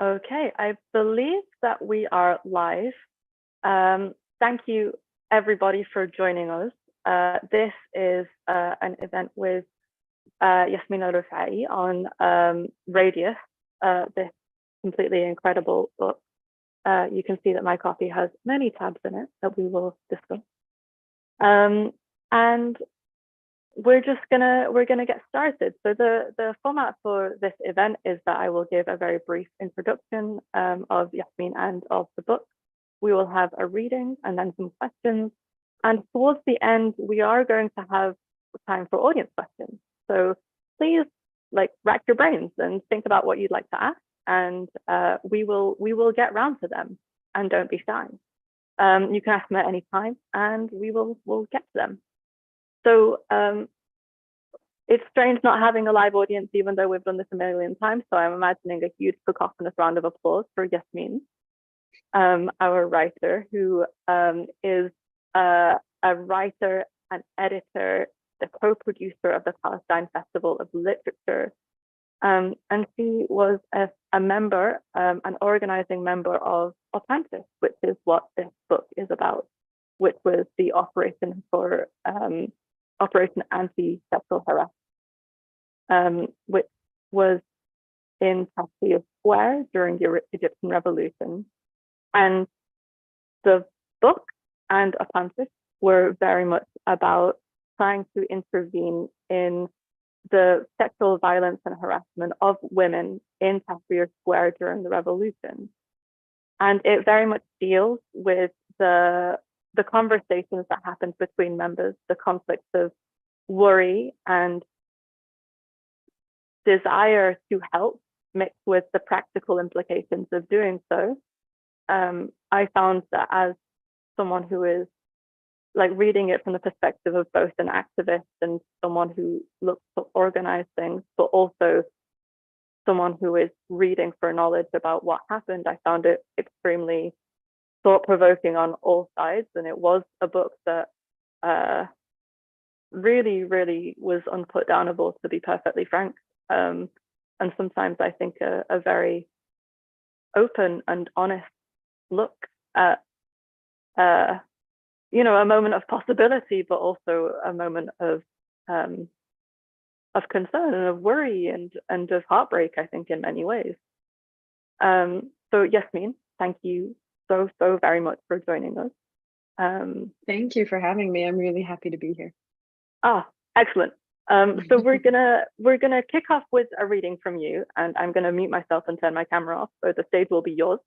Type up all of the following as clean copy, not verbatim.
Okay, I believe that we are live. Thank you, everybody, for joining us. This is an event with Yasmin El-Rifae on Radius, this completely incredible book. You can see that my copy has many tabs in it that we will discuss. And we're gonna get started. So the format for this event is that I will give a very brief introduction of Yasmin and of the book. We will have a reading and then some questions. And towards the end, we are going to have time for audience questions. So please rack your brains and think about what you'd like to ask, and we will get round to them. And don't be shy. You can ask them at any time, and we'll get to them. So it's strange not having a live audience, even though we've done this a million times. So I'm imagining a huge cacophonous round of applause for Yasmin, our writer, who is a writer, an editor, the co-producer of the Palestine Festival of Literature. And she was a member, an organizing member of Authentic, which is what this book is about, which was the operation for Operation Anti-Sexual Harassment, which was in Tahrir Square during the Egyptian Revolution. And the book and Authentic were very much about trying to intervene in the sexual violence and harassment of women in Tahrir Square during the revolution. And it very much deals with the conversations that happened between members, the conflicts of worry and desire to help mixed with the practical implications of doing so. I found that as someone who is reading it from the perspective of both an activist and someone who looks to organize things, but also someone who is reading for knowledge about what happened, I found it extremely thought-provoking on all sides. And it was a book that really, really was unputdownable, to be perfectly frank. And sometimes I think a very open and honest look at a moment of possibility, but also a moment of concern and of worry and of heartbreak, I think, in many ways. So Yasmin, thank you so very much for joining us. Thank you for having me. I'm really happy to be here. Excellent. So we're gonna kick off with a reading from you, and I'm gonna mute myself and turn my camera off, so the stage will be yours.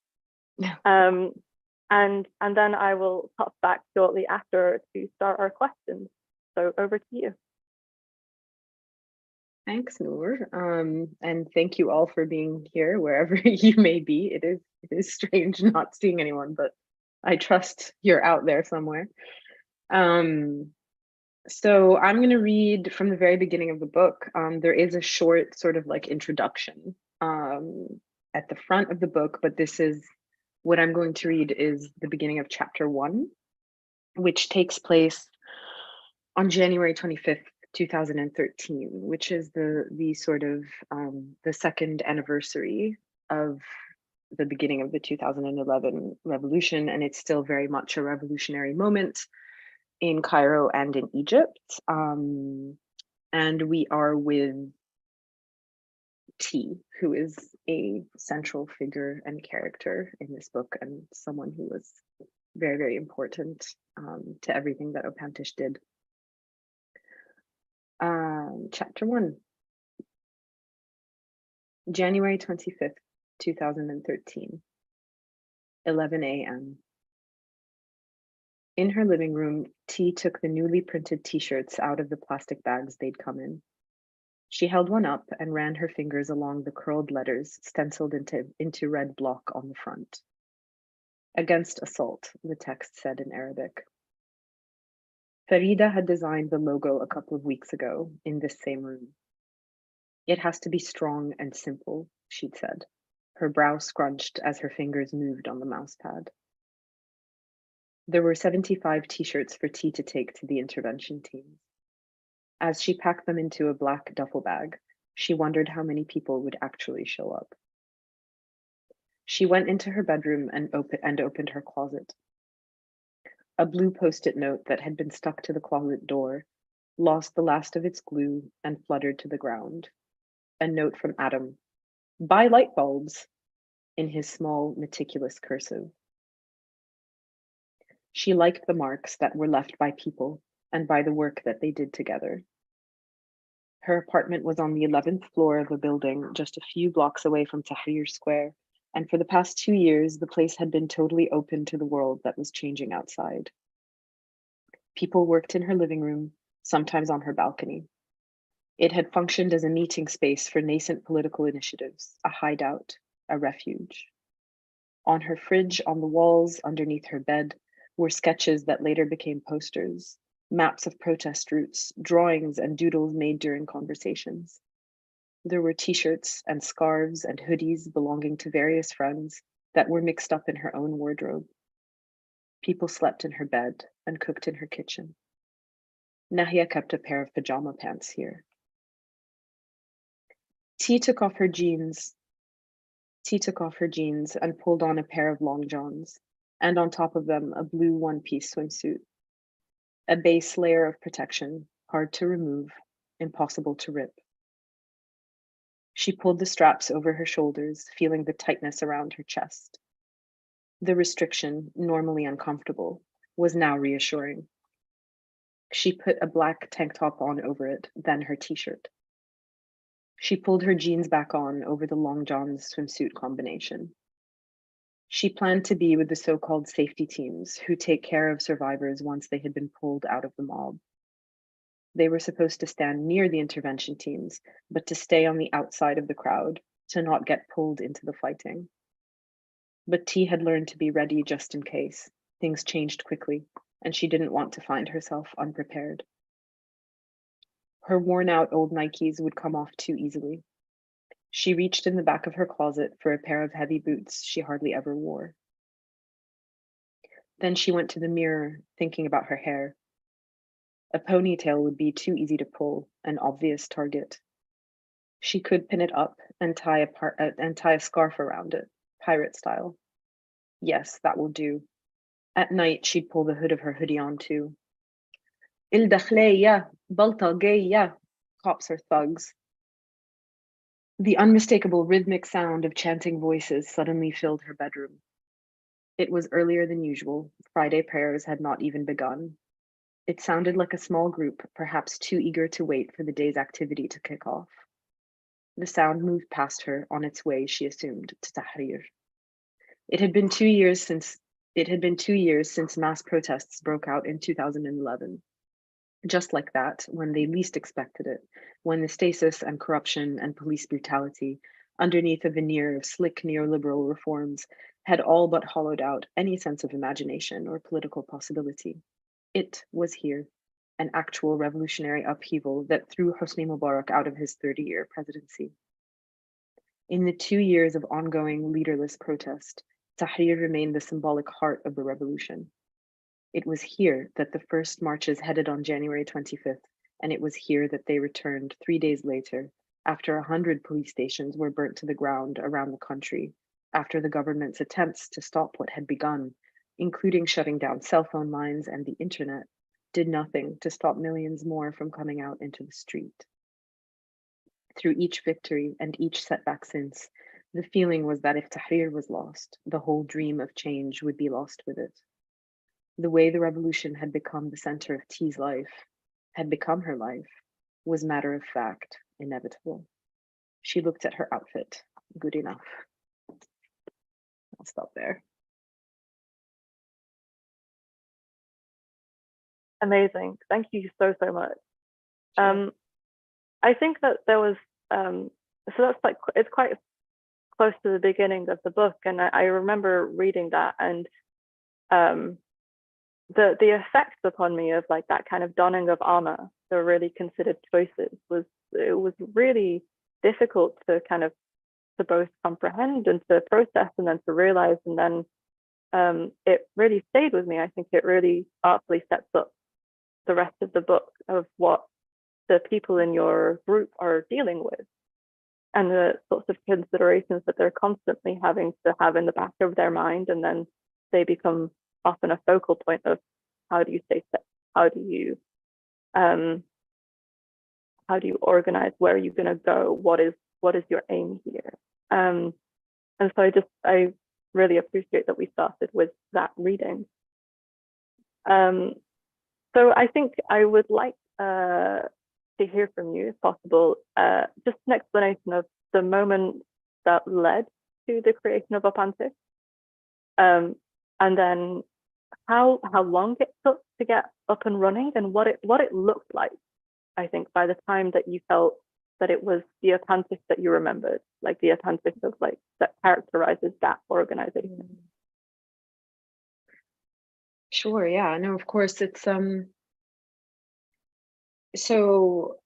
And then I will pop back shortly after to start our questions. So over to you. Thanks, Noor. And thank you all for being here, wherever you may be. It is strange not seeing anyone, but I trust you're out there somewhere. So I'm going to read from the very beginning of the book. There is a short sort of introduction at the front of the book, but what I'm going to read is the beginning of chapter 1, which takes place on January 25th, 2013, which is the sort of the second anniversary of the beginning of the 2011 revolution, and it's still very much a revolutionary moment in Cairo and in Egypt. And we are with T, who is a central figure and character in this book, and someone who was very, very important to everything that Opantish did. Chapter 1, January 25th, 2013, 11 a.m. In her living room, T took the newly printed t-shirts out of the plastic bags they'd come in. She held one up and ran her fingers along the curled letters stenciled into red block on the front. Against assault, the text said in Arabic. Farida had designed the logo a couple of weeks ago in this same room. It has to be strong and simple, she'd said, her brow scrunched as her fingers moved on the mouse pad. There were 75 t-shirts for T to take to the intervention teams. As she packed them into a black duffel bag, she wondered how many people would actually show up. She went into her bedroom and opened her closet. A blue post-it note that had been stuck to the closet door lost the last of its glue and fluttered to the ground. A note from Adam. Buy light bulbs, in his small, meticulous cursive. She liked the marks that were left by people and by the work that they did together. Her apartment was on the 11th floor of a building just a few blocks away from Tahrir Square, and for the past 2 years, the place had been totally open to the world that was changing outside. People worked in her living room, sometimes on her balcony. It had functioned as a meeting space for nascent political initiatives, a hideout, a refuge. On her fridge, on the walls, underneath her bed, were sketches that later became posters, maps of protest routes, drawings and doodles made during conversations. There were t-shirts and scarves and hoodies belonging to various friends that were mixed up in her own wardrobe. People slept in her bed and cooked in her kitchen. Nahia kept a pair of pajama pants here. T took off her jeans and pulled on a pair of long johns, and on top of them, a blue one-piece swimsuit. A base layer of protection, hard to remove, impossible to rip. She pulled the straps over her shoulders, feeling the tightness around her chest. The restriction, normally uncomfortable, was now reassuring. She put a black tank top on over it, then her t-shirt. She pulled her jeans back on over the long johns swimsuit combination. She planned to be with the so-called safety teams who take care of survivors once they had been pulled out of the mob. They were supposed to stand near the intervention teams, but to stay on the outside of the crowd, to not get pulled into the fighting. But T had learned to be ready just in case. Things changed quickly, and she didn't want to find herself unprepared. Her worn-out old Nikes would come off too easily. She reached in the back of her closet for a pair of heavy boots she hardly ever wore. Then she went to the mirror, thinking about her hair. A ponytail would be too easy to pull, an obvious target. She could pin it up and tie a scarf around it, pirate style. Yes, that will do. At night, she'd pull the hood of her hoodie on too. Il-dakhleya, baltageya, cops are thugs. The unmistakable rhythmic sound of chanting voices suddenly filled her bedroom. It was earlier than usual. Friday prayers had not even begun. It sounded like a small group, perhaps too eager to wait for the day's activity to kick off. The sound moved past her on its way, she assumed, to Tahrir. It had been 2 years since mass protests broke out in 2011. Just like that, when they least expected it, when the stasis and corruption and police brutality, underneath a veneer of slick neoliberal reforms, had all but hollowed out any sense of imagination or political possibility. It was here, an actual revolutionary upheaval that threw Hosni Mubarak out of his 30-year presidency. In the 2 years of ongoing leaderless protest, Tahrir remained the symbolic heart of the revolution. It was here that the first marches headed on January 25th, and it was here that they returned 3 days later, after 100 police stations were burnt to the ground around the country, after the government's attempts to stop what had begun, including shutting down cell phone lines and the internet, did nothing to stop millions more from coming out into the street. Through each victory and each setback since, the feeling was that if Tahrir was lost, the whole dream of change would be lost with it. The way the revolution had become the center of T's life, had become her life, was matter of fact, inevitable. She looked at her outfit. Good enough. I'll stop there. Amazing. Thank you so much. Sure. I think that there was, so that's like, it's quite close to the beginning of the book. And I remember reading that, and the effects upon me of like that kind of donning of armor, the really considered choices, it was really difficult to kind of to both comprehend and to process and then to realize. And then it really stayed with me. I think it really artfully sets up the rest of the book of what the people in your group are dealing with. and the sorts of considerations that they're constantly having to have in the back of their mind, and then they become often a focal point of how do you stay safe, how do you organize, where are you going to go, what is your aim here. And so I really appreciate that we started with that reading. So I think I would like to hear from you, if possible, just an explanation of the moment that led to the creation of Opantic, and then how long it took to get up and running, and what it looked like. I think by the time that you felt that it was the Opantic that you remembered, like the Opantic of like that characterizes that organization. Sure, yeah, no, of course, it's so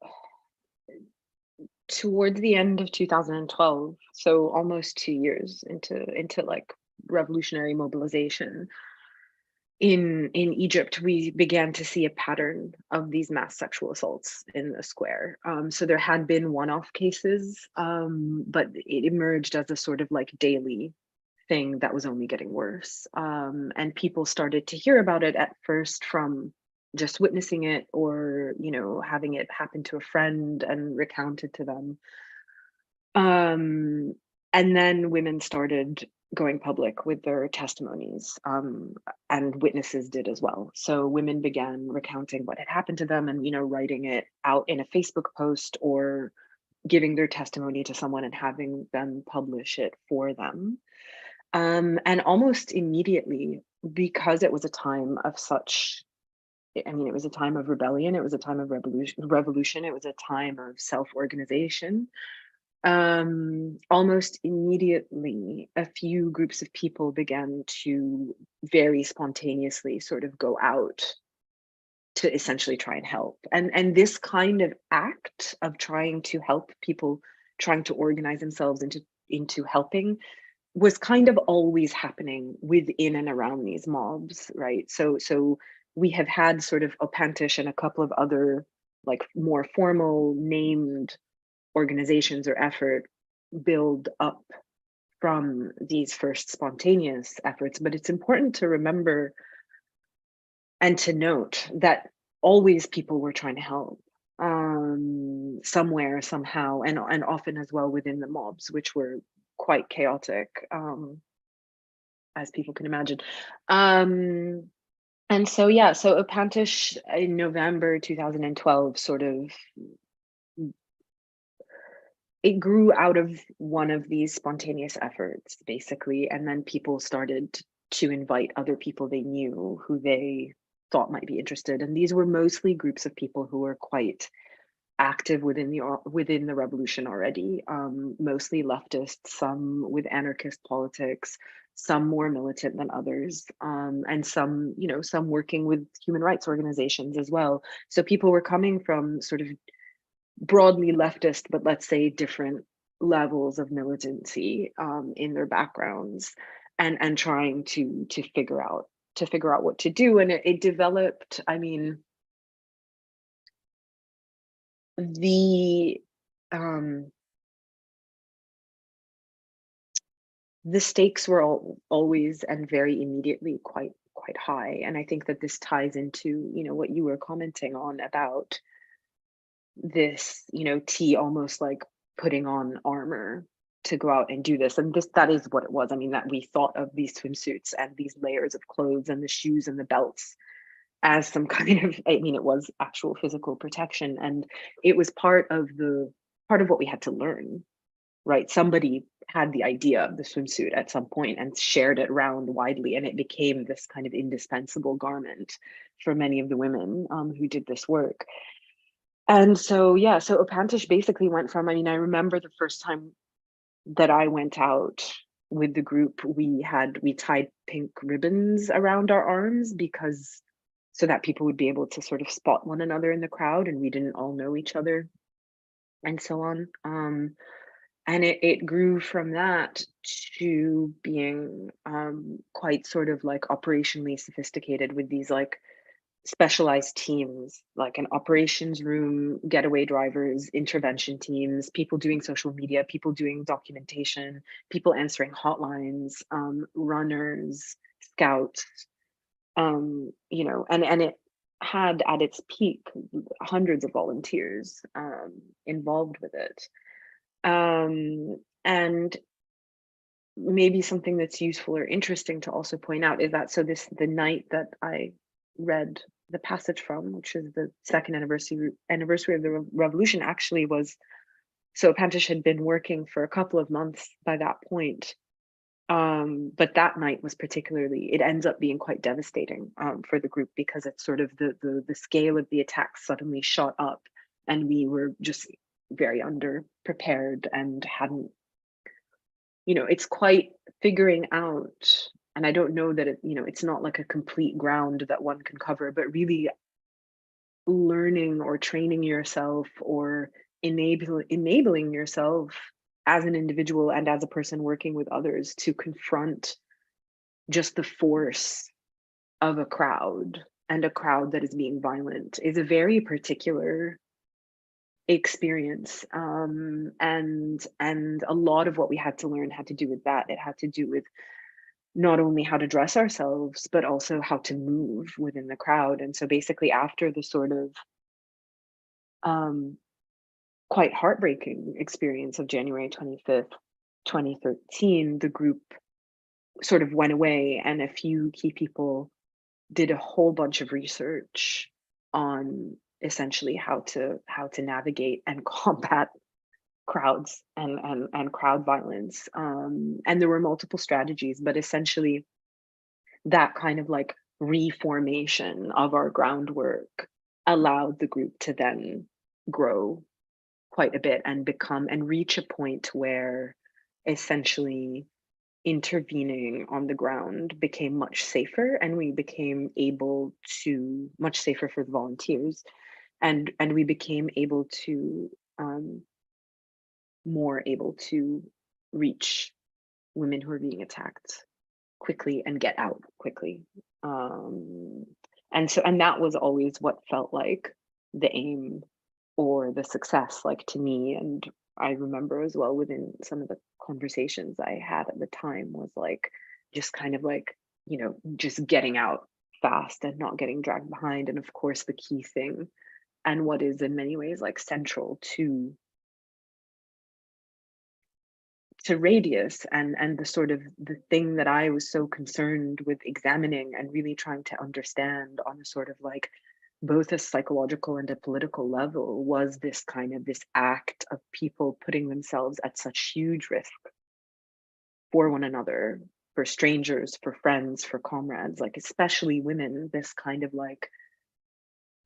towards the end of 2012, so almost 2 years into like revolutionary mobilization in Egypt, we began to see a pattern of these mass sexual assaults in the square. So there had been one-off cases, but it emerged as a sort of like daily thing that was only getting worse. And people started to hear about it at first from just witnessing it, or having it happen to a friend and recounted to them. And then women started going public with their testimonies, and witnesses did as well. So women began recounting what had happened to them, and writing it out in a Facebook post, or giving their testimony to someone and having them publish it for them. And almost immediately, because it was a time of such, it was a time of rebellion, it was a time of revolution, it was a time of self-organization. Almost immediately, a few groups of people began to very spontaneously sort of go out to essentially try and help. And this kind of act of trying to help people, trying to organize themselves into helping, was kind of always happening within and around these mobs, right? So we have had sort of Opantic and a couple of other like more formal named organizations or effort build up from these first spontaneous efforts. But it's important to remember and to note that always people were trying to help, somewhere, somehow, and often as well within the mobs, which were quite chaotic, as people can imagine. And so, yeah, so Opantic in November 2012 sort of, it grew out of one of these spontaneous efforts, basically, and then people started to invite other people they knew who they thought might be interested. And these were mostly groups of people who were quite active within the revolution already, mostly leftists, some with anarchist politics, some more militant than others, and some working with human rights organizations as well. So people were coming from sort of broadly leftist, but let's say different levels of militancy in their backgrounds, and trying to figure out what to do. And it developed, the stakes were always and very immediately quite high. And I think that this ties into what you were commenting on about this, T almost like putting on armor to go out and do this. And that is what it was. That we thought of these swimsuits and these layers of clothes and the shoes and the belts as some kind of, it was actual physical protection. And it was part of what we had to learn, right? Somebody had the idea of the swimsuit at some point and shared it around widely, and it became this kind of indispensable garment for many of the women who did this work. And so, yeah, so Opantic basically went from, I remember the first time that I went out with the group, we tied pink ribbons around our arms so that people would be able to sort of spot one another in the crowd, and we didn't all know each other and so on. And it grew from that to being quite sort of like operationally sophisticated with these like specialized teams, like an operations room, getaway drivers, intervention teams, people doing social media, people doing documentation, people answering hotlines, runners, scouts, you know, and it had at its peak hundreds of volunteers involved with it. And maybe something that's useful or interesting to also point out is that, so the night that I read the passage from, which is the second anniversary of the revolution, actually was, so Pantish had been working for a couple of months by that point. But that night was particularly, it ends up being quite devastating for the group, because it's sort of the scale of the attacks suddenly shot up, and we were just very underprepared and hadn't, you know, it's quite figuring out, and I don't know that it, you know, it's not like a complete ground that one can cover, but really learning or training yourself or enabling yourself as an individual and as a person working with others to confront just the force of a crowd, and a crowd that is being violent, is a very particular experience. And a lot of what we had to learn had to do with that. It had to do with not only how to dress ourselves, but also how to move within the crowd. And so basically, after the sort of quite heartbreaking experience of January 25th, 2013, the group sort of went away, and a few key people did a whole bunch of research on essentially how to navigate and combat crowds and crowd violence. And there were multiple strategies, but essentially that kind of like reformation of our groundwork allowed the group to then grow quite a bit and become and reach a point where essentially intervening on the ground became much safer, and we became able to, much safer for the volunteers, and we became able to more able to reach women who are being attacked quickly and get out quickly. And that was always what felt like the aim or the success, like to me. And I remember as well, within some of the conversations I had at the time, was like just kind of like, you know, just getting out fast and not getting dragged behind. And of course, the key thing, and what is in many ways like central to Radius, and the sort of the thing that I was so concerned with examining and really trying to understand on a sort of like both a psychological and a political level, was this kind of this act of people putting themselves at such huge risk for one another, for strangers, for friends, for comrades, like especially women, this kind of like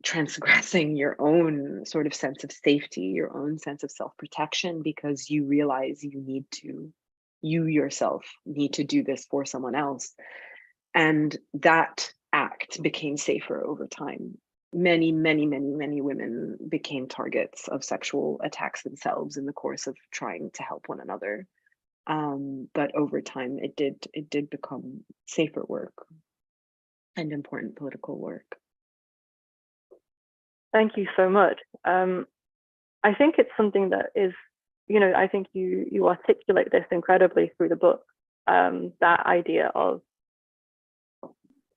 transgressing your own sort of sense of safety, your own sense of self-protection, because you realize you yourself need to do this for someone else. And that act became safer over time. Many women became targets of sexual attacks themselves in the course of trying to help one another. But over time, it did become safer work and important political work. Thank you so much. I think it's something that is, you know, I think you articulate this incredibly through the book. That idea of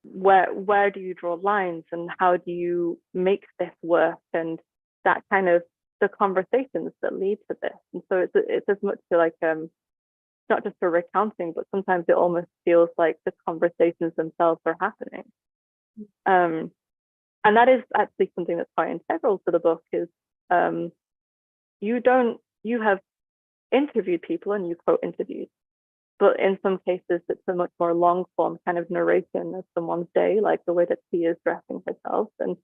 where do you draw lines and how do you make this work, and that kind of the conversations that lead to this. And so it's as much to like not just for recounting, but sometimes it almost feels like the conversations themselves are happening. And that is actually something that's quite integral to the book, is you have interviewed people and you quote interviews, but in some cases it's a much more long form kind of narration of someone's day, like the way that she is dressing herself. And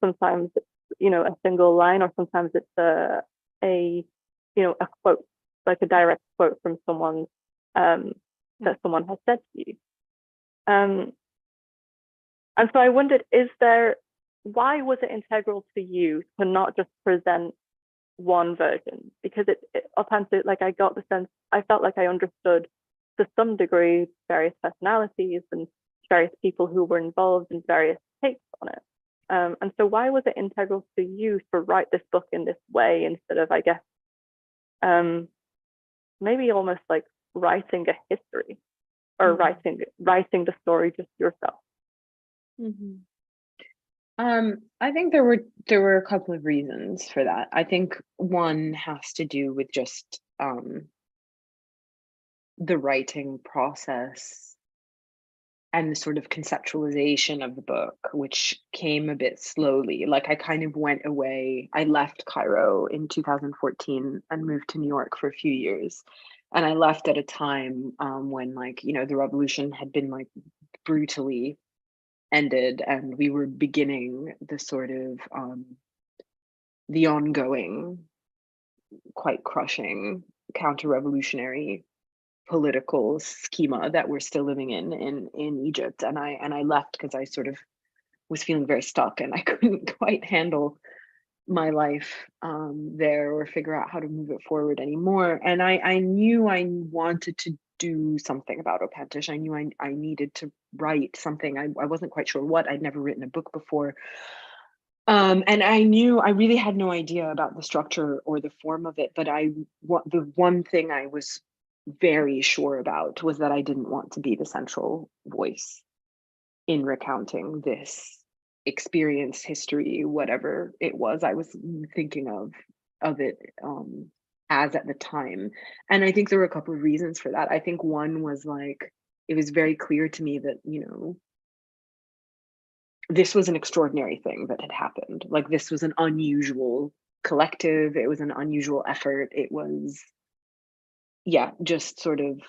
sometimes it's, you know, a single line, or sometimes it's a quote, like a direct quote from someone that someone has said to you. And so I wondered, why was it integral to you to not just present one version? Because up until, like, I got the sense, I felt like I understood to some degree various personalities and various people who were involved in various takes on it. And so why was it integral to you to write this book in this way instead of, I guess, maybe almost like writing a history or writing the story just yourself? I think there were a couple of reasons for that. I think one has to do with just the writing process and the sort of conceptualization of the book, which came a bit slowly. Like I kind of went away. I left Cairo in 2014 and moved to New York for a few years. And I left at a time when, like, you know, the revolution had been like brutally ended, and we were beginning the sort of the ongoing, quite crushing counter-revolutionary political schema that we're still living in Egypt. And I left because I sort of was feeling very stuck and I couldn't quite handle my life there or figure out how to move it forward anymore. And I knew I wanted to do something about Opantish. I knew I needed to write something. I wasn't quite sure what. I'd never written a book before. And I knew I really had no idea about the structure or the form of it, but the one thing I was very sure about was that I didn't want to be the central voice in recounting this experience, history, whatever it was I was thinking of it as at the time. And I think there were a couple of reasons for that. I think one was like, it was very clear to me that, you know, this was an extraordinary thing that had happened. Like this was an unusual collective. It was an unusual effort. It was, yeah, just sort of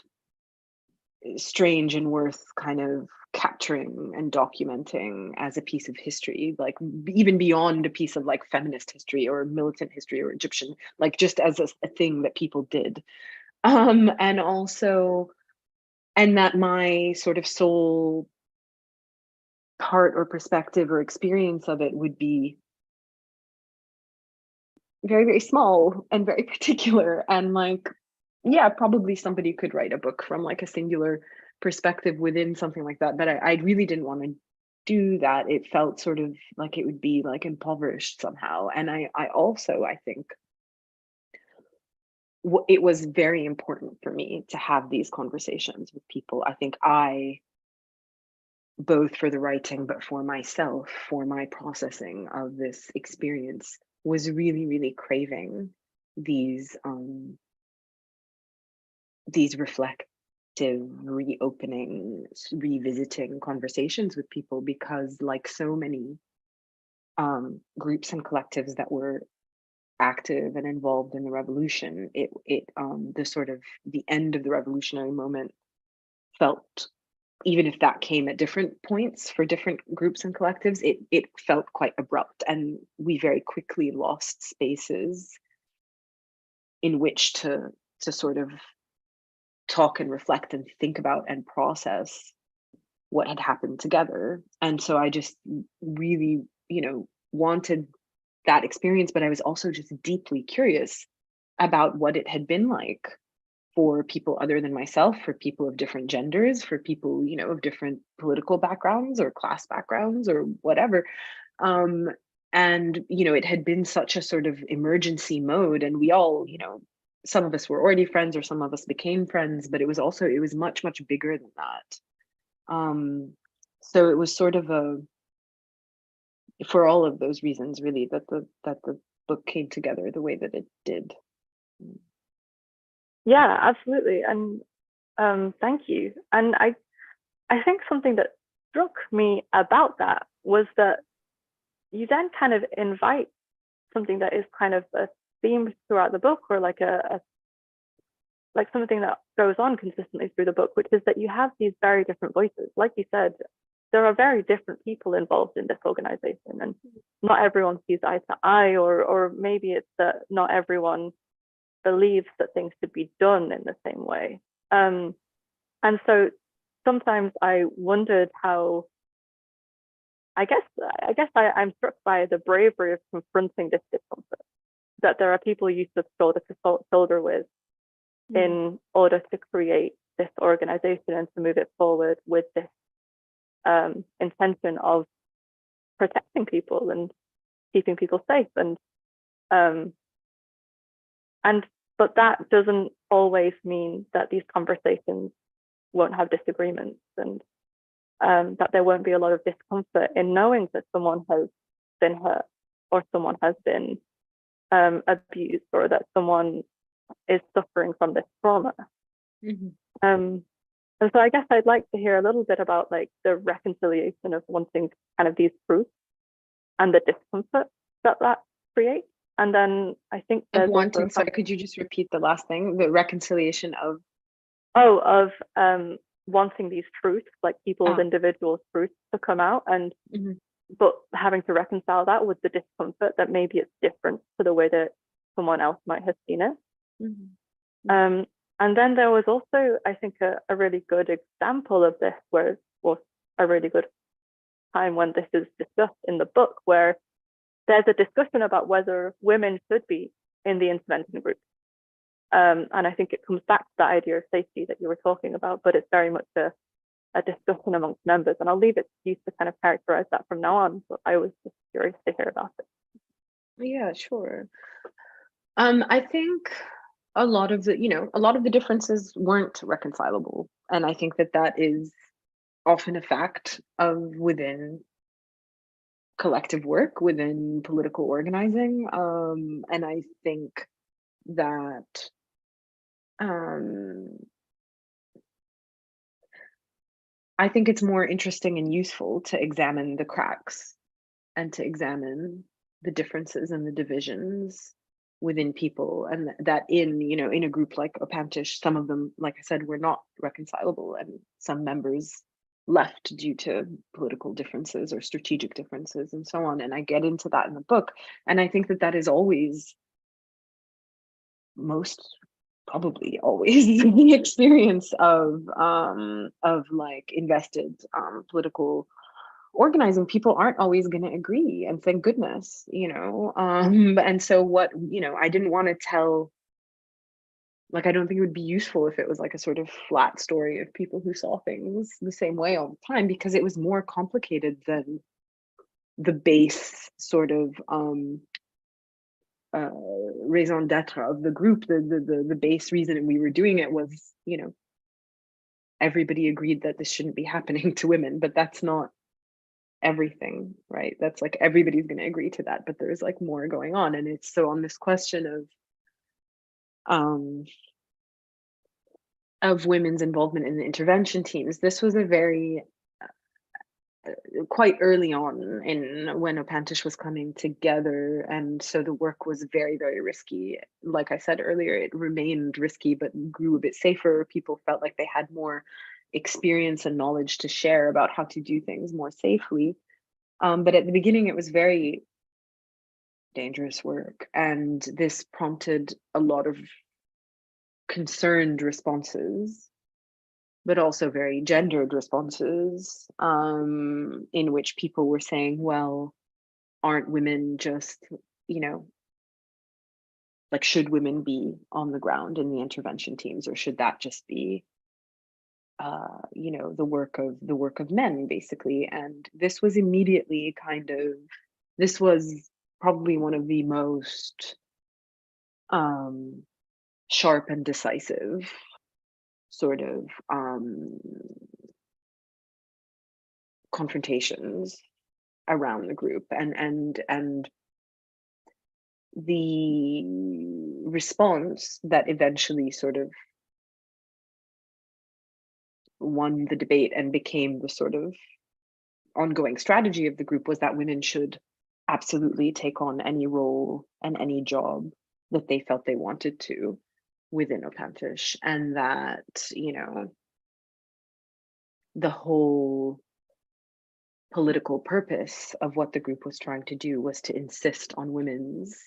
strange and worth kind of capturing and documenting as a piece of history, like even beyond a piece of like feminist history or militant history or Egyptian, like just as a thing that people did. And also, and that my sort of sole part or perspective or experience of it would be very, very small and very particular. And like, yeah, probably somebody could write a book from like a singular perspective within something like that. But I really didn't want to do that. It felt sort of like it would be like impoverished somehow. And I also, I think, it was very important for me to have these conversations with people. I think both for the writing, but for myself, for my processing of this experience, was really, really craving these reflective, reopening, revisiting conversations with people, because like so many groups and collectives that were active and involved in the revolution, the sort of the end of the revolutionary moment felt, even if that came at different points for different groups and collectives, it felt quite abrupt, and we very quickly lost spaces in which to sort of talk and reflect and think about and process what had happened together. And so I just really, you know, wanted that experience, but I was also just deeply curious about what it had been like for people other than myself, for people of different genders, for people, you know, of different political backgrounds or class backgrounds or whatever. And, you know, it had been such a sort of emergency mode, and we all, you know, some of us were already friends or some of us became friends, but it was much, much bigger than that. So it was sort of for all of those reasons, really, that the book came together the way that it did. Yeah, absolutely. And thank you. And I think something that struck me about that was that you then kind of invite something that is kind of a theme throughout the book, or like like something that goes on consistently through the book, which is that you have these very different voices. Like you said, there are very different people involved in this organization, and not everyone sees eye to eye, or maybe it's that not everyone believes that things should be done in the same way. And so sometimes I wondered how, I guess I'm struck by the bravery of confronting this discomfort, that there are people you should shoulder to shoulder with in order to create this organization and to move it forward with this intention of protecting people and keeping people safe. But that doesn't always mean that these conversations won't have disagreements, and that there won't be a lot of discomfort in knowing that someone has been hurt, or someone has been abused, or that someone is suffering from this trauma. And so I guess I'd like to hear a little bit about like the reconciliation of wanting kind of these truths and the discomfort that creates. And then I think there's wanting, sorry, could you just repeat the last thing? The reconciliation of wanting these truths, like people's individual truths to come out, and but having to reconcile that with the discomfort that maybe it's different to the way that someone else might have seen it. And then there was also, I think, a really good example of this, where was a really good time when this is discussed in the book, where there's a discussion about whether women should be in the intervention group. And I think it comes back to that idea of safety that you were talking about, but it's very much a discussion amongst members. And I'll leave it to you to kind of characterize that from now on, but I was just curious to hear about it. Yeah, sure. I think a lot of the differences weren't reconcilable. And I think that is often a fact of within collective work, within political organizing. And I think that I think it's more interesting and useful to examine the cracks and to examine the differences and the divisions within people, and that in a group like Opantish, some of them, like I said, were not reconcilable, and some members left due to political differences or strategic differences and so on. And I get into that in the book, and I think that is always, probably always, the experience of like invested political organizing. People aren't always going to agree, and thank goodness, and so what, I didn't want to tell, like, I don't think it would be useful if it was like a sort of flat story of people who saw things the same way all the time, because it was more complicated than the base sort of raison d'etre of the group. The base reason we were doing it was, everybody agreed that this shouldn't be happening to women, but that's not everything, right? That's like, everybody's going to agree to that, but there's like more going on. And it's so on this question of women's involvement in the intervention teams, this was a very quite early on in when Opantish was coming together, and so the work was very, very risky. Like I said earlier, it remained risky but grew a bit safer. People felt like they had more experience and knowledge to share about how to do things more safely. But at the beginning, it was very dangerous work, and this prompted a lot of concerned responses, but also very gendered responses, in which people were saying, well, aren't women just, like, should women be on the ground in the intervention teams, or should that just be, the work of men, basically? And this was immediately this was probably one of the most sharp and decisive sort of confrontations around the group, and the response that eventually sort of won the debate and became the sort of ongoing strategy of the group was that women should absolutely take on any role and any job that they felt they wanted to within Opantish, and that, the whole political purpose of what the group was trying to do was to insist on women's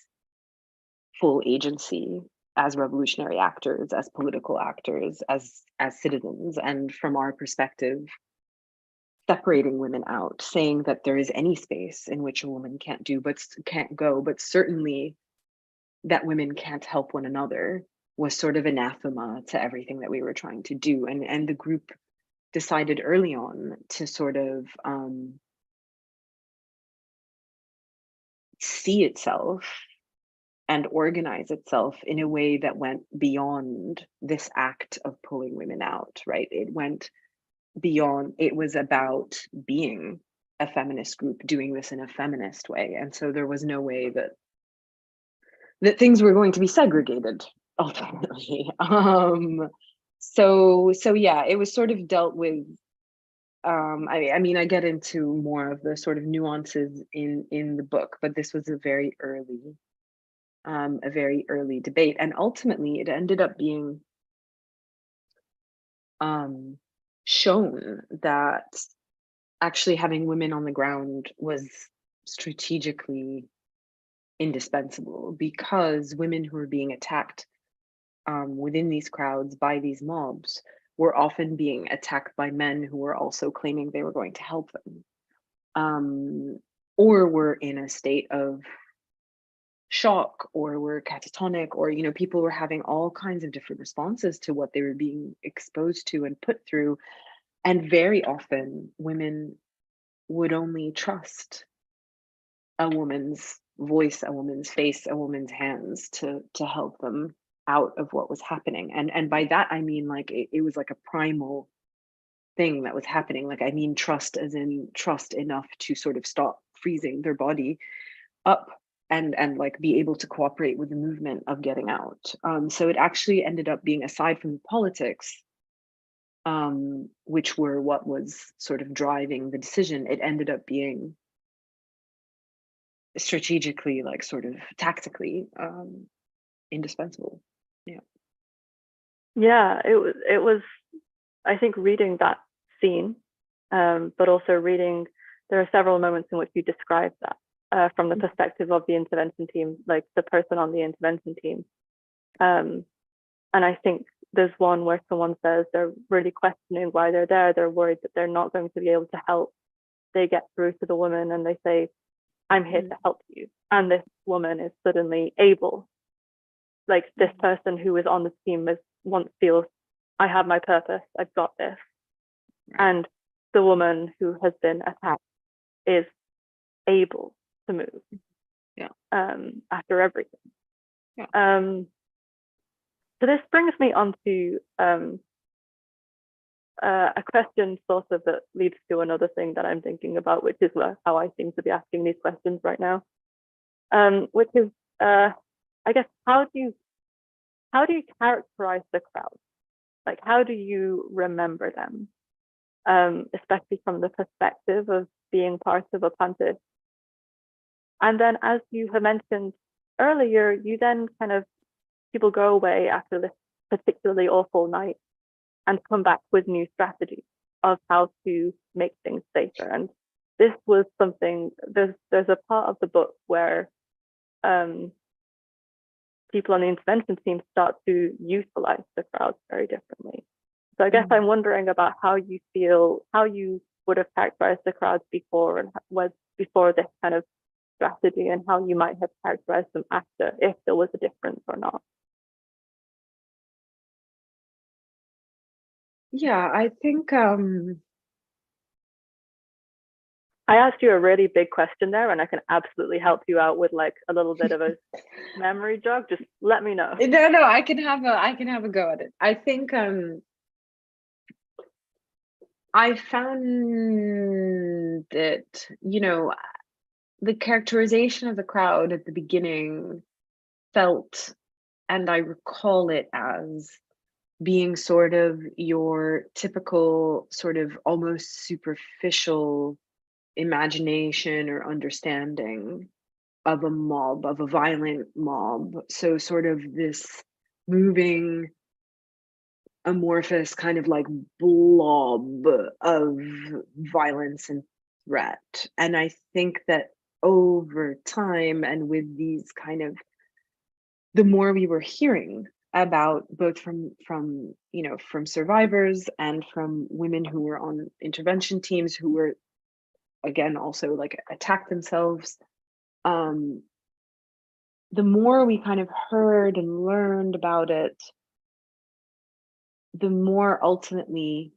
full agency as revolutionary actors, as political actors, as citizens. And from our perspective, separating women out, saying that there is any space in which a woman can't go, but certainly that women can't help one another, was sort of anathema to everything that we were trying to do. And the group decided early on to sort of see itself and organize itself in a way that went beyond this act of pulling women out, right? It went beyond, it was about being a feminist group doing this in a feminist way. And so there was no way that things were going to be segregated ultimately. So yeah, it was sort of dealt with. I mean, I get into more of the sort of nuances in the book, but this was a very early debate, and ultimately it ended up being shown that actually having women on the ground was strategically indispensable, because women who were being attacked within these crowds by these mobs were often being attacked by men who were also claiming they were going to help them, or were in a state of shock, or were catatonic, or people were having all kinds of different responses to what they were being exposed to and put through. And very often women would only trust a woman's voice, a woman's face, a woman's hands to help them out of what was happening. And by that I mean, like, it was like a primal thing that was happening. Like, I mean trust, as in trust enough to sort of stop freezing their body up and like be able to cooperate with the movement of getting out. So it actually ended up being, aside from the politics, which were what was sort of driving the decision, it ended up being strategically, like sort of tactically, indispensable. Yeah, it was, I think, reading that scene, but also reading, there are several moments in which you describe that from the perspective of the intervention team, like the person on the intervention team. And I think there's one where someone says they're really questioning why they're there. They're worried that they're not going to be able to help. They get through to the woman and they say, I'm here to help you. And this woman is suddenly able. Like, this person who is on the team once feels, I have my purpose, I've got this. And the woman who has been attacked is able to move after everything. So this brings me on to a question sort of that leads to another thing that I'm thinking about, which is how I seem to be asking these questions right now, which is, I guess, how do you characterize the crowd? Like, how do you remember them, especially from the perspective of being part of a panthist? And then, as you have mentioned earlier, you then kind of, people go away after this particularly awful night and come back with new strategies of how to make things safer. And this was something, there's a part of the book where people on the intervention team start to utilize the crowds very differently. So I guess I'm wondering about how you would have characterized the crowds before, and was before this kind of strategy, and how you might have characterized them after, if there was a difference or not. Yeah, I think I asked you a really big question there, and I can absolutely help you out with like a little bit of a memory jog. Just let me know. No, I can have a go at it. I think I found that, the characterization of the crowd at the beginning felt, and I recall it as being sort of your typical sort of almost superficial imagination or understanding of a mob, of a violent mob. So sort of this moving, amorphous kind of like blob of violence and threat. And I think that over time, and with these kind of, the more we were hearing about, both from survivors and from women who were on intervention teams who were, again, also like attacked themselves, the more we kind of heard and learned about it, the more ultimately,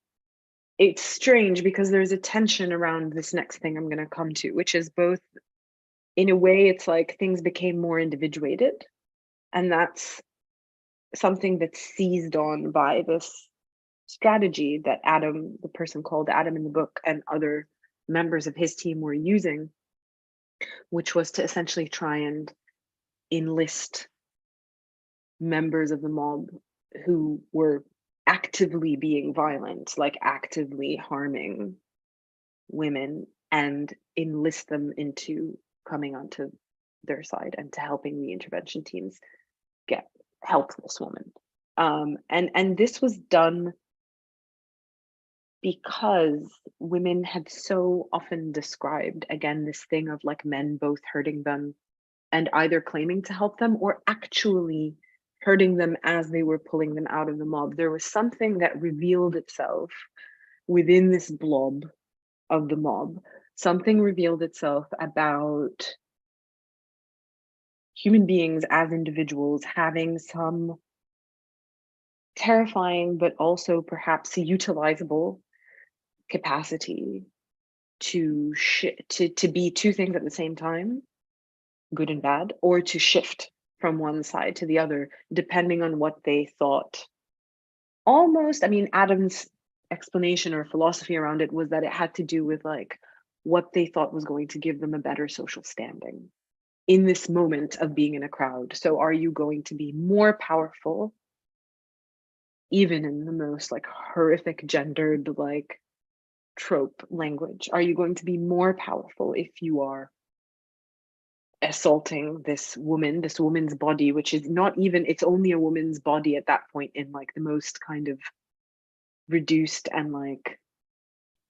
it's strange because there's a tension around this next thing I'm going to come to, which is both in a way, it's like things became more individuated. And that's something that's seized on by this strategy that Adam, the person called Adam in the book, and other members of his team were using, which was to essentially try and enlist members of the mob who were actively being violent, like actively harming women, and enlist them into coming onto their side and to helping the intervention teams help this woman. And this was done because women had so often described, again, this thing of like men both hurting them and either claiming to help them or actually hurting them as they were pulling them out of the mob. There was something that revealed itself within this blob of the mob. Something revealed itself about human beings as individuals having some terrifying but also perhaps utilizable capacity to be two things at the same time, good and bad, or to shift from one side to the other, depending on what they thought. Almost, I mean, Adam's explanation or philosophy around it was that it had to do with like what they thought was going to give them a better social standing in this moment of being in a crowd. So are you going to be more powerful, even in the most like horrific gendered like trope language? Are you going to be more powerful if you are assaulting this woman's body, which is not even, it's only a woman's body at that point in like the most kind of reduced and like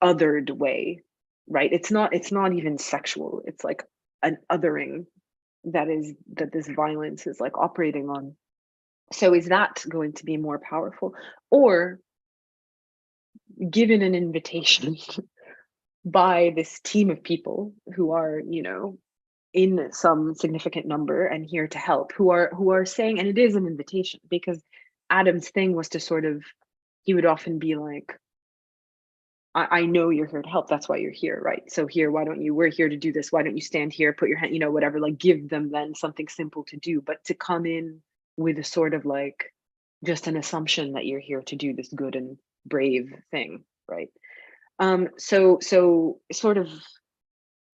othered way, right? It's not even sexual. It's like an othering that this violence is like operating on. So is that going to be more powerful, or given an invitation by this team of people who are, you know, in some significant number and here to help, who are saying, and it is an invitation, because Adam's thing was to sort of, he would often be like, I know you're here to help, that's why you're here, right? So here, why don't you, we're here to do this, why don't you stand here, put your hand, you know, whatever, like give them then something simple to do. But to come in with a sort of like just an assumption that you're here to do this good and brave thing, right? So sort of,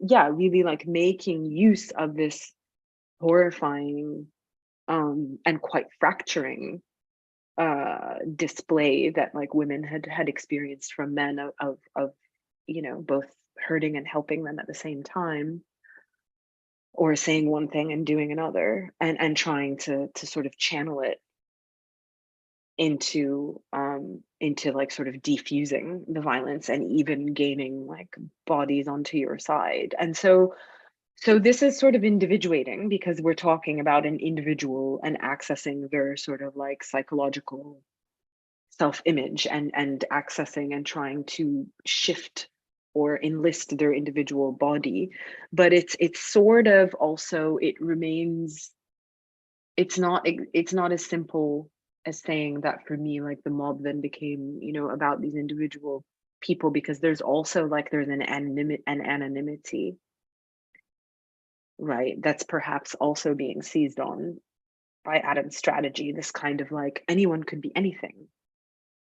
yeah, really like making use of this horrifying and quite fracturing display that like women had experienced from men of you know, both hurting and helping them at the same time, or saying one thing and doing another, and trying to sort of channel it into like sort of defusing the violence and even gaining like bodies onto your side. And so this is sort of individuating, because we're talking about an individual and accessing their sort of like psychological self-image and accessing and trying to shift or enlist their individual body. But it's sort of also, it remains, it's not as simple as saying that for me, like the mob then became, you know, about these individual people, because there's also like there's an anonymity, right, that's perhaps also being seized on by Adam's strategy, this kind of like anyone could be anything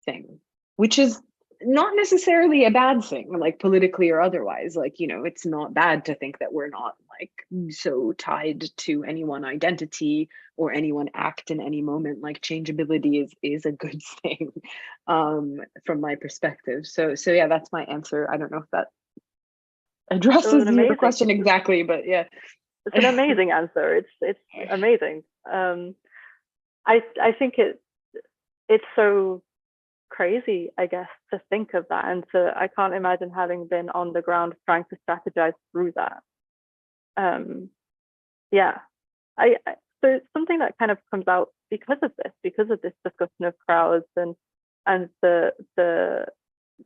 thing, which is not necessarily a bad thing, like politically or otherwise. Like, you know, it's not bad to think that we're not like so tied to any one identity or any one act in any moment. Like changeability is a good thing from my perspective. So yeah, that's my answer. I don't know if that addresses your question exactly, but yeah. It's an amazing answer. It's amazing. I think it's so crazy, I guess, to think of that, and I can't imagine having been on the ground trying to strategize through that. Yeah, so something that kind of comes out because of this discussion of crowds and the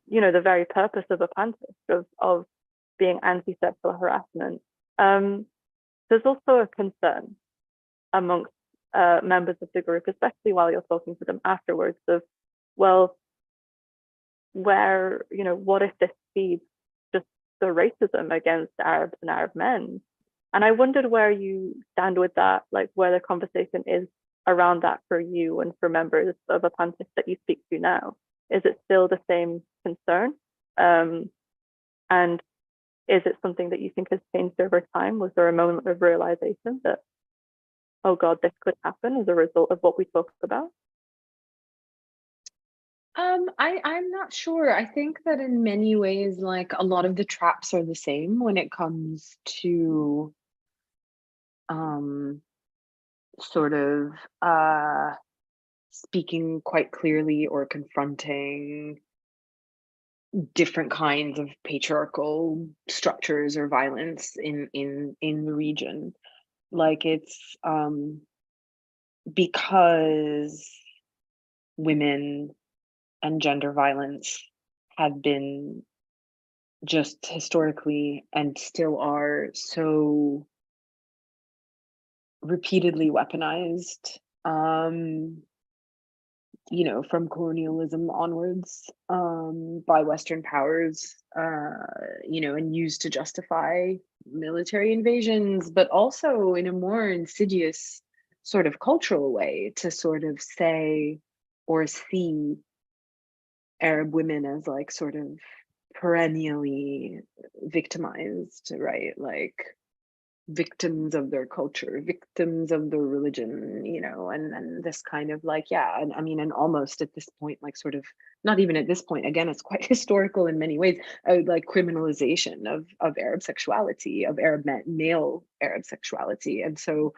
you know, the very purpose of a panthist of being anti-sexual harassment. There's also a concern amongst members of the group, especially while you're talking to them afterwards, of, well, where, you know, what if this feeds just the racism against Arabs and Arab men? And I wondered where you stand with that, like where the conversation is around that for you and for members of a Apantish that you speak to now. Is it still the same concern? And is it something that you think has changed over time? Was there a moment of realization that, oh God, this could happen as a result of what we talked about? I'm not sure. I think that in many ways, like a lot of the traps are the same when it comes to um sort of speaking quite clearly or confronting different kinds of patriarchal structures or violence in the region. Like it's because women and gender violence have been just historically and still are so repeatedly weaponized, from colonialism onwards, by Western powers, and used to justify military invasions, but also in a more insidious sort of cultural way to sort of say or see Arab women as like sort of perennially victimized, right? Like victims of their culture, victims of their religion, and this kind of like, yeah, and I mean, and almost at this point, like sort of not even at this point, again, it's quite historical in many ways, like criminalization of Arab sexuality, of male Arab sexuality. And so,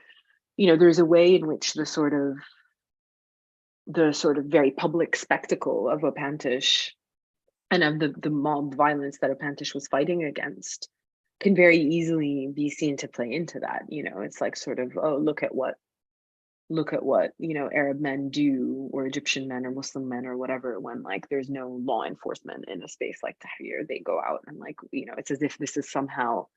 there's a way in which the sort of very public spectacle of Opantish and of the mob violence that Opantish was fighting against can very easily be seen to play into that. It's like sort of, oh, look at what Arab men do, or Egyptian men or Muslim men or whatever, when like there's no law enforcement in a space like Tahrir. They go out and like, it's as if this is somehow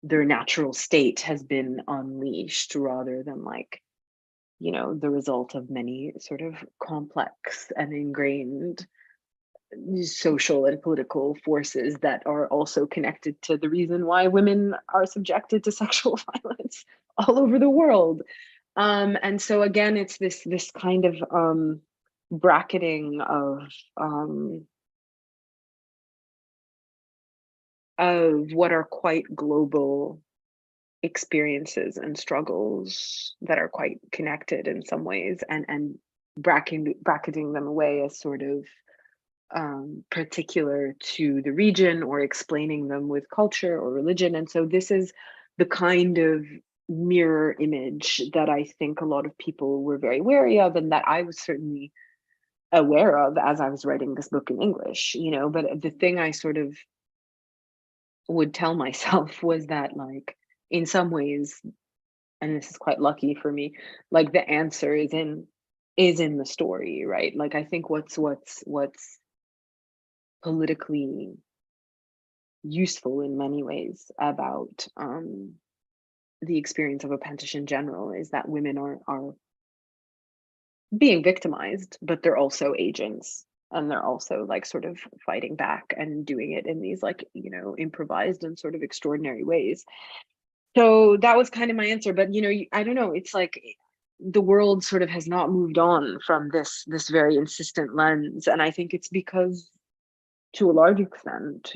their natural state has been unleashed, rather than like, the result of many sort of complex and ingrained social and political forces that are also connected to the reason why women are subjected to sexual violence all over the world. And so again, it's this kind of bracketing of what are quite global experiences and struggles that are quite connected in some ways, and bracketing them away as sort of particular to the region, or explaining them with culture or religion. And so this is the kind of mirror image that I think a lot of people were very wary of, and that I was certainly aware of as I was writing this book in English, but the thing I sort of would tell myself was that, like, in some ways, and this is quite lucky for me, like the answer is in the story, right? Like I think what's politically useful in many ways about the experience of Opantish in general is that women are being victimized, but they're also agents, and they're also like sort of fighting back and doing it in these like, improvised and sort of extraordinary ways. So that was kind of my answer. But I don't know, it's like the world sort of has not moved on from this very insistent lens, and I think it's because, to a large extent,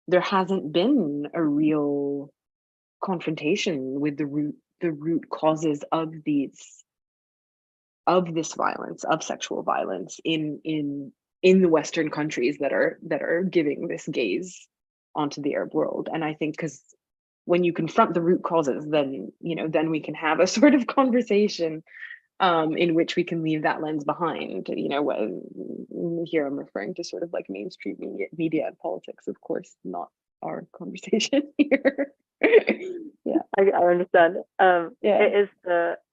there hasn't been a real confrontation with the root causes of this violence, of sexual violence in the Western countries that are giving this gaze onto the Arab world. And I think because when you confront the root causes, then we can have a sort of conversation in which we can leave that lens behind. Here I'm referring to sort of like mainstream media and politics, of course, not our conversation here. Yeah, I understand. Yeah. It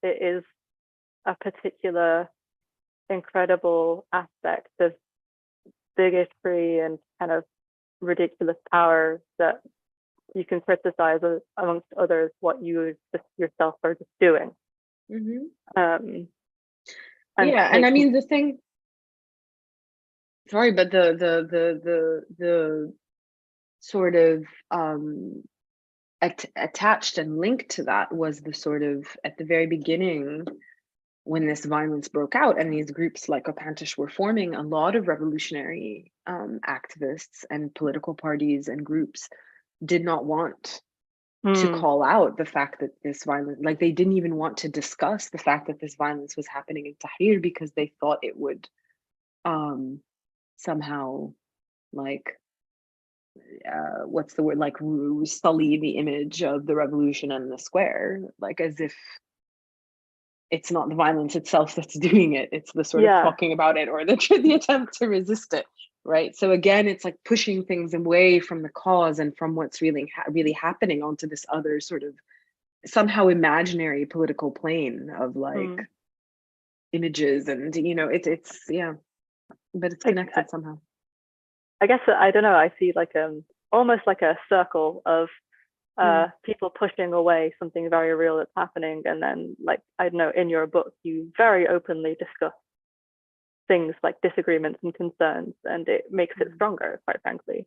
is a particular incredible aspect of bigotry and kind of ridiculous power that you can criticize, amongst others, what you just yourself are just doing. And I mean the thing. Sorry, but the sort of attached and linked to that was the sort of, at the very beginning, when this violence broke out and these groups like Opantish were forming, a lot of revolutionary activists and political parties and groups did not want to call out the fact that this violence, like they didn't even want to discuss the fact that this violence was happening in Tahrir, because they thought it would somehow like what's the word, like sully the image of the revolution and the square, like as if it's not the violence itself that's doing it, it's the sort of talking about it or the attempt to resist it, right? So again, it's like pushing things away from the cause and from what's really really happening onto this other sort of somehow imaginary political plane of like images, and you know, it's yeah, but it's connected somehow. I guess, I don't know, I see like almost like a circle of people pushing away something very real that's happening, and then like, I don't know, in your book you very openly discuss things like disagreements and concerns, and it makes it stronger, quite frankly.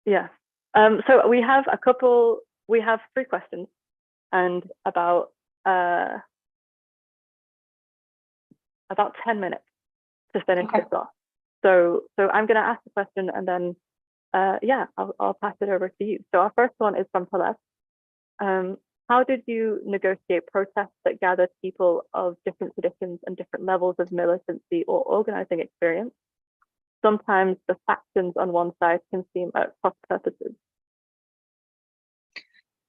Yeah. So we have three questions and about 10 minutes to finish this off. So I'm going to ask the question, and then I'll pass it over to you. So our first one is from Taleb. How did you negotiate protests that gathered people of different traditions and different levels of militancy or organizing experience? Sometimes the factions on one side can seem at cross purposes.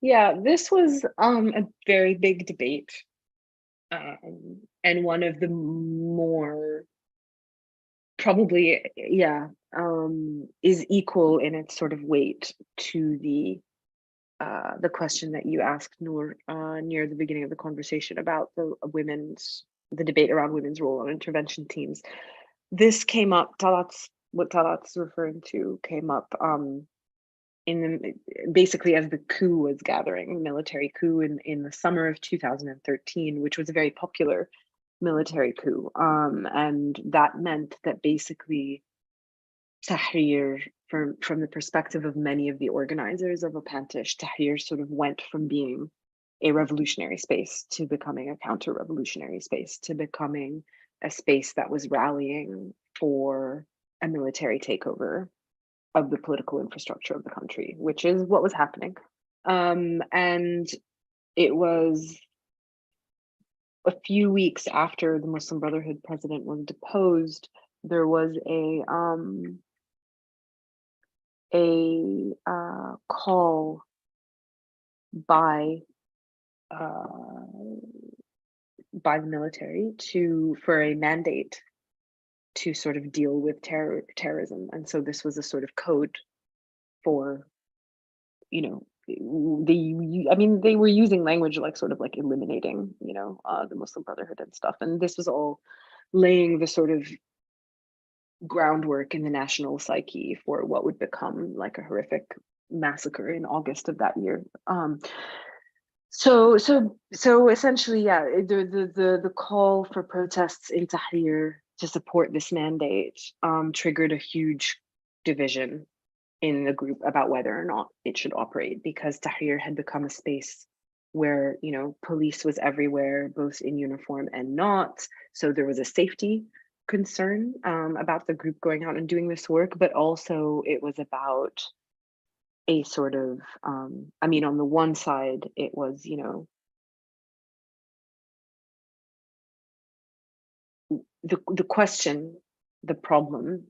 Yeah, this was a very big debate, and one of the more probably, is equal in its sort of weight to the question that you asked, Noor, near the beginning of the conversation about the debate around women's role on intervention teams. This came up, what Talat's referring to came up basically as the coup was gathering, military coup in the summer of 2013, which was a very popular military coup. And that meant that basically Tahrir, from the perspective of many of the organizers of Opantish, Tahrir sort of went from being a revolutionary space to becoming a counter-revolutionary space, to becoming a space that was rallying for a military takeover of the political infrastructure of the country, which is what was happening. And it was a few weeks after the Muslim Brotherhood president was deposed, there was a call by the military for a mandate to sort of deal with terrorism. And so this was a sort of code for, you know, they were using language like sort of like eliminating, you know, the Muslim Brotherhood and stuff. And this was all laying the sort of groundwork in the national psyche for what would become like a horrific massacre in August of that year. So essentially, yeah, the call for protests in Tahrir to support this mandate triggered a huge division in the group about whether or not it should operate, because Tahrir had become a space where, you know, police was everywhere, both in uniform and not. So there was a safety concern about the group going out and doing this work, but also it was about a sort of, I mean, on the one side, it was, you know, the question, the problem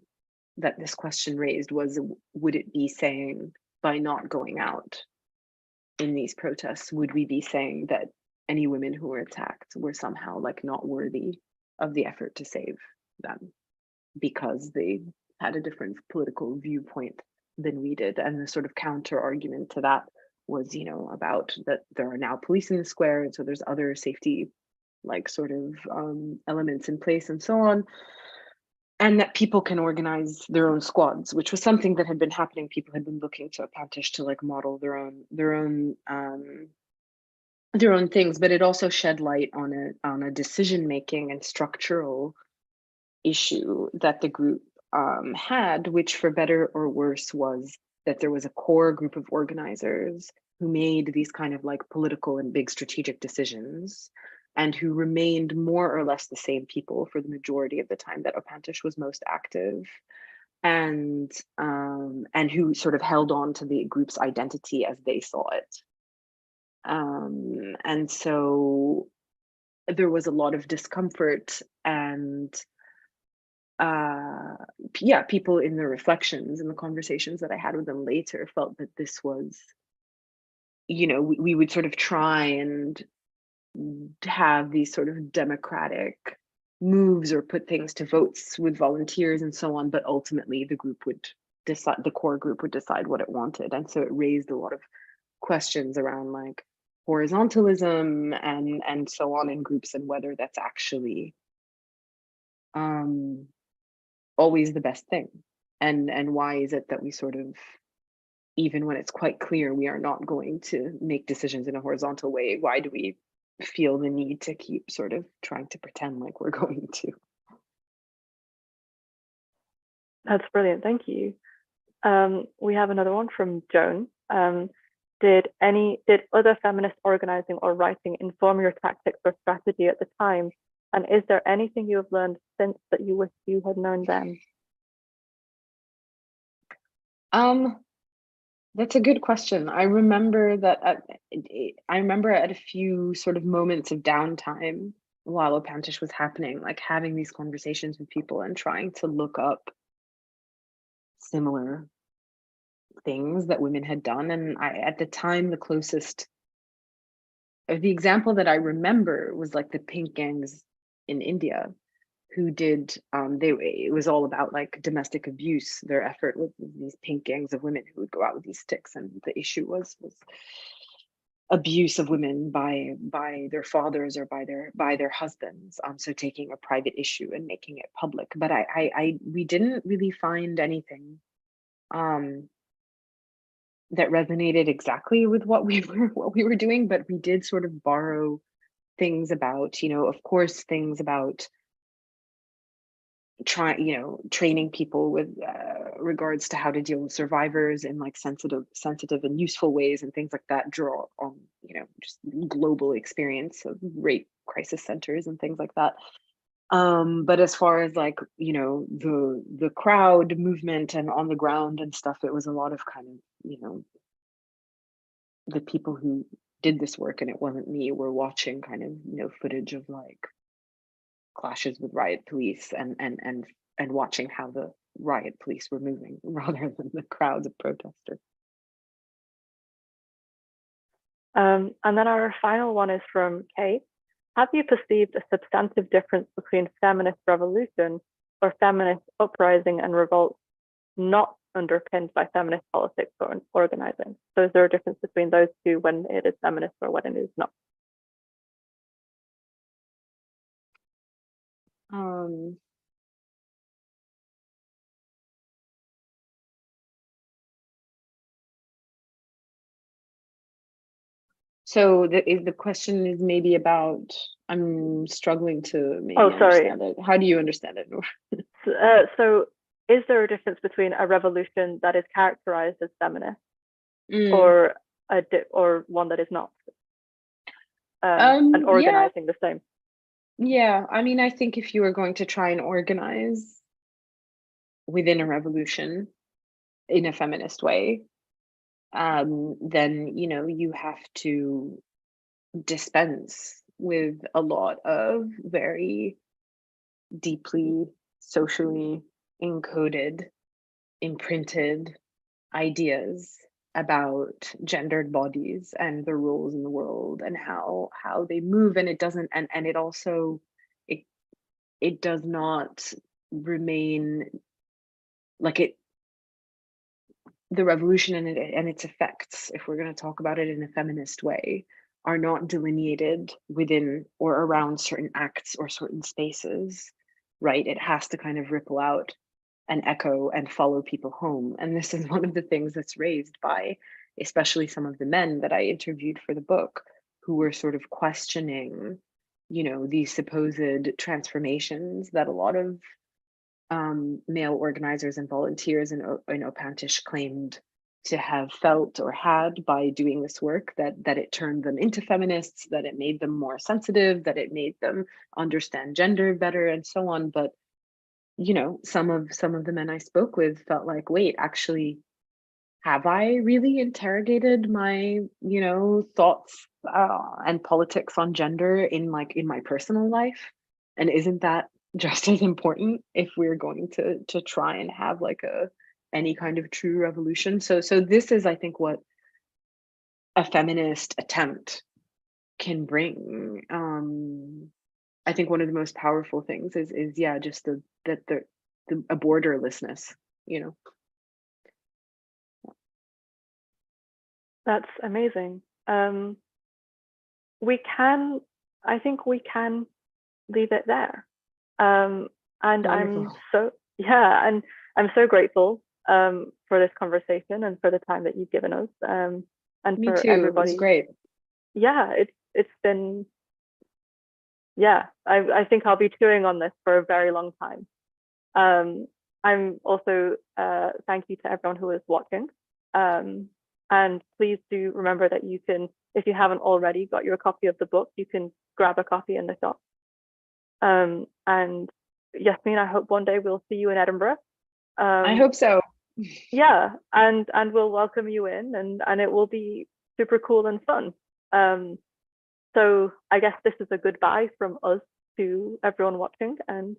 that this question raised was, would it be saying, by not going out in these protests, would we be saying that any women who were attacked were somehow like not worthy of the effort to save them because they had a different political viewpoint than we did? And the sort of counter argument to that was, you know, about that there are now police in the square, and so there's other safety like sort of elements in place and so on, and that people can organize their own squads, which was something that had been happening. People had been looking to Opantish to like model their own things, but it also shed light on a decision making and structural issue that the group had, which for better or worse was that there was a core group of organizers who made these kind of like political and big strategic decisions, and who remained more or less the same people for the majority of the time that Opantish was most active, and who sort of held on to the group's identity as they saw it. And so there was a lot of discomfort, and yeah, people in the reflections and the conversations that I had with them later felt that this was, you know, we would sort of try and have these sort of democratic moves or put things to votes with volunteers and so on, but ultimately the group would decide, the core group would decide what it wanted. And so it raised a lot of questions around like horizontalism and so on in groups, and whether that's actually always the best thing, and why is it that we sort of, even when it's quite clear we are not going to make decisions in a horizontal way, why do we feel the need to keep sort of trying to pretend like we're going to? That's brilliant, thank you. We have another one from Joan. Did other feminist organizing or writing inform your tactics or strategy at the time? And is there anything you have learned since that you wish you had known then? That's a good question. I remember that at a few sort of moments of downtime while Opantish was happening, like having these conversations with people and trying to look up similar things that women had done. And at the time, the example that I remember was like the pink gangs in India, who did, it was all about like domestic abuse. Their effort with these pink gangs of women who would go out with these sticks, and the issue was abuse of women by their fathers or by their husbands. So taking a private issue and making it public. But we didn't really find anything that resonated exactly with what we were doing, but we did sort of borrow things about, you know, of course, things about training people with regards to how to deal with survivors in like sensitive and useful ways, and things like that, draw on, you know, just global experience of rape crisis centers and things like that. But as far as like, you know, the crowd movement and on the ground and stuff, it was a lot of kind of, you know, the people who did this work, and it wasn't me, were watching kind of, you know, footage of like clashes with riot police and watching how the riot police were moving rather than the crowds of protesters. And then our final one is from Kate. Have you perceived a substantive difference between feminist revolution or feminist uprising and revolt not underpinned by feminist politics or organizing? So is there a difference between those two when it is feminist or when it is not? So the question is maybe about, I'm struggling to maybe understand it. How do you understand it? So is there a difference between a revolution that is characterized as feminist or one that is not? And organizing the same. Yeah, I mean, I think if you are going to try and organize within a revolution in a feminist way, then, you know, you have to dispense with a lot of very deeply socially encoded, imprinted ideas about gendered bodies and the roles in the world and how they move. And it doesn't, and it also, it does not remain like it, the revolution and its effects, if we're going to talk about it in a feminist way, are not delineated within or around certain acts or certain spaces, right? It has to kind of ripple out and echo and follow people home. And this is one of the things that's raised by especially some of the men that I interviewed for the book, who were sort of questioning, you know, these supposed transformations that a lot of male organizers and volunteers in Opantish claimed to have felt or had by doing this work, that it turned them into feminists, that it made them more sensitive, that it made them understand gender better, and so on. But some of the men I spoke with felt like, wait, actually, have I really interrogated my thoughts and politics on gender in my personal life? And isn't that just as important if we're going to try and have like any kind of true revolution? So this is, I think, what a feminist attempt can bring. I think one of the most powerful things is yeah, just the a borderlessness, That's amazing. I think we can leave it there. And Wonderful. and I'm so grateful for this conversation and for the time that you've given us. And Me for too. It was everybody. great. Yeah, it's been, yeah, I think I'll be chewing on this for a very long time. I'm also thank you to everyone who is watching. And please do remember that you can, if you haven't already got your copy of the book, you can grab a copy in the shop. And Yasmin, I hope one day we'll see you in Edinburgh. I hope so. Yeah, and we'll welcome you in, and it will be super cool and fun. So I guess this is a goodbye from us to everyone watching, and